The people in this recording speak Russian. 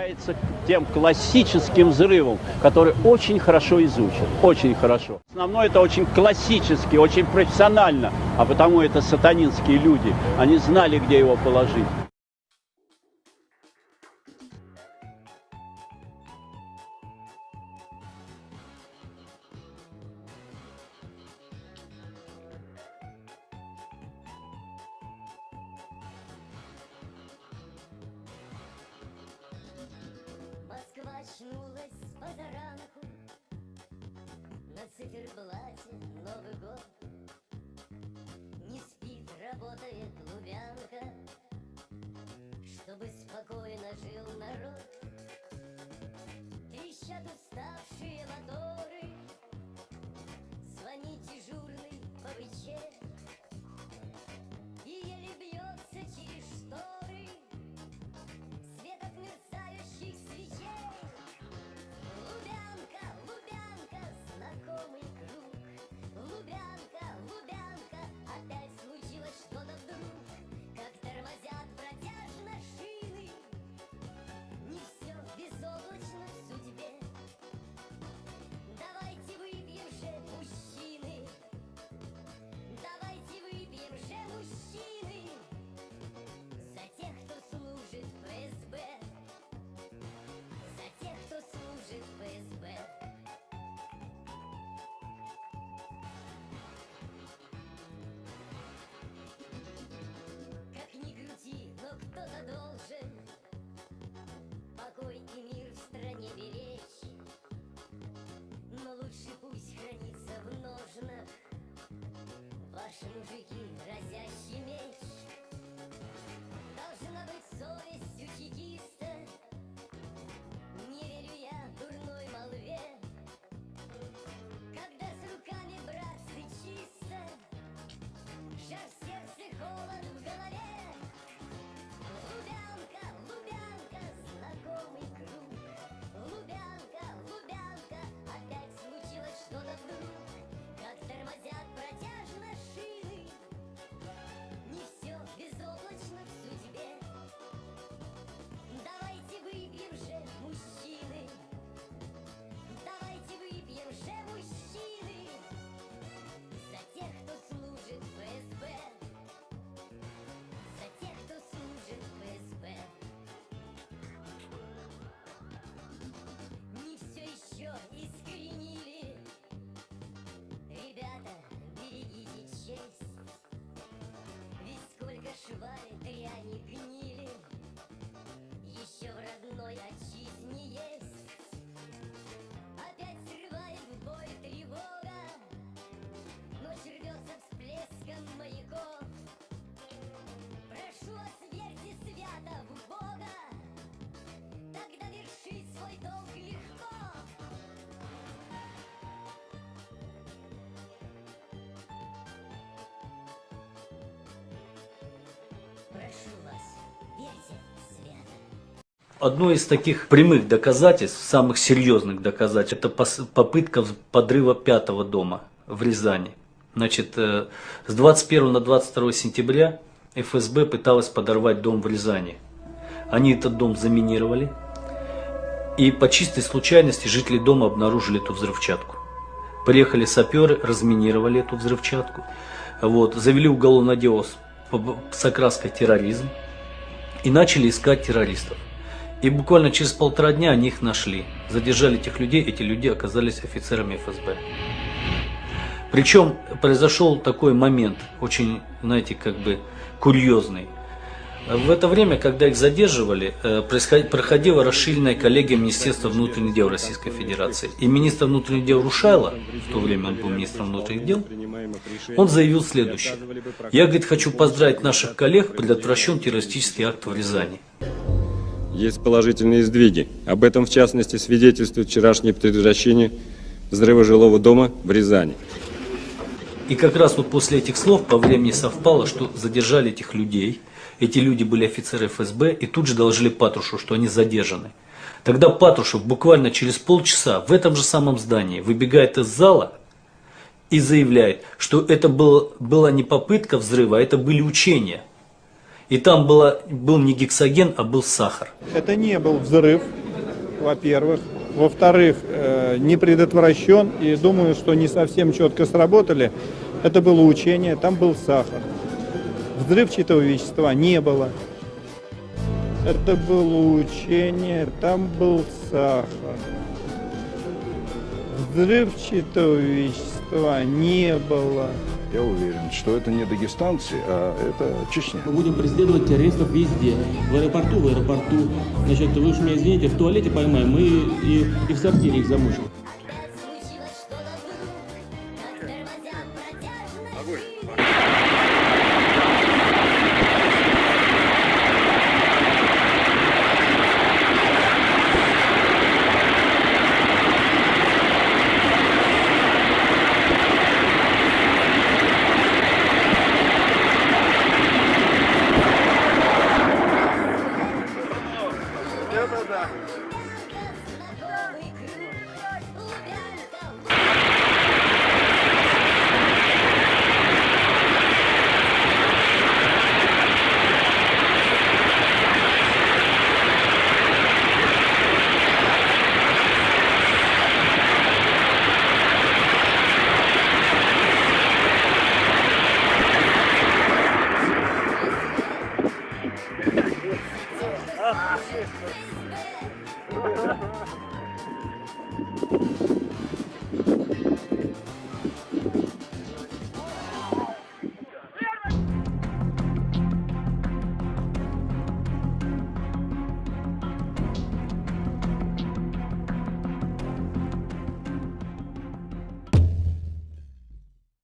является тем классическим взрывом, который очень хорошо изучен, очень хорошо. Основное это очень классически, очень профессионально, а потому это сатанинские люди, они знали, где его положить. Москва очнулась с позаранку, на циферблате Новый год. Не спит, работает Лубянка, чтобы спокойно жил народ. Трещат уставшие моторы, звонит дежурный по ВЧ, и еле бьется через шторы свет от мерцающих свечей. Лубянка, Лубянка, знакомый круг. Лубянка, Лубянка, опять случилось что-то вдруг. Как тормозят протяжно шины, не все безоблачно в судьбе. Давайте выпьем же, мужчины, давайте выпьем же, мужчины, за тех, кто служит ФСБ, за тех, кто служит ФСБ. Как ни крути, но кто-то должен покой и мир в стране беречь. Но лучше пусть хранится в ножнах ваши мужики, разящий меч. Должна быть совесть у чекиста, не верю я дурной молве. Когда с руками, братцы, чисто, жар в сердце, холод в голове. Лубянка, Лубянка, знакомый круг. Лубянка, Лубянка, опять случилось что-то вдруг. Как тормозят протяжно шины, не все безоблачно в судьбе. Давайте выпьем же, мужчины, давайте выпьем же, мужчины, за тех, кто служит ФСБ, за тех, кто служит ФСБ. Не все еще искоренили, ребята, берегите честь. Ведь сколько швали, дряни, гнили еще в родной отчизне есть. Опять срывает в бой тревога, ночь рвется всплеском маяков. Прошу вас, верьте свято в Бога, тогда вершить свой долг легко. Прошу вас, верьте свято. Одно из таких прямых доказательств, самых серьезных доказательств, это попытка подрыва 5-го дома в Рязани. Значит, с 21 на 22 сентября ФСБ пыталась подорвать дом в Рязани. Они этот дом заминировали, и по чистой случайности жители дома обнаружили эту взрывчатку. Приехали саперы, разминировали эту взрывчатку, завели уголовное дело с окраской терроризм и начали искать террористов. И буквально через 1,5 дня они их нашли. Задержали этих людей, эти люди оказались офицерами ФСБ. Причем произошел такой момент, очень, знаете, курьезный. В это время, когда их задерживали, проходила расширенная коллегия Министерства внутренних дел Российской Федерации. И министр внутренних дел Рушайло, в то время он был министром внутренних дел, он заявил следующее. Я, говорит, хочу поздравить наших коллег, предотвращен террористический акт в Рязани. Есть положительные сдвиги. Об этом, в частности, свидетельствует вчерашнее предотвращение взрыва жилого дома в Рязани. И как раз после этих слов по времени совпало, что задержали этих людей. Эти люди были офицеры ФСБ и тут же доложили Патрушу, что они задержаны. Тогда Патрушев буквально через полчаса в этом же самом здании выбегает из зала и заявляет, что это была не попытка взрыва, а это были учения. И там был не гексоген, а был сахар. Это не был взрыв, во-первых. Во-вторых, не предотвращен, и думаю, что не совсем четко сработали. Это было учение, там был сахар. Взрывчатого вещества не было. Это было учение, там был сахар. Взрывчатого вещества не было. Я уверен, что это не дагестанцы, а это Чечня. Мы будем преследовать террористов везде. В аэропорту. Значит, вы уж меня извините, в туалете поймаем, мы и в сортире их замучим. Случилось что-то вдруг, как тормозя протяжно.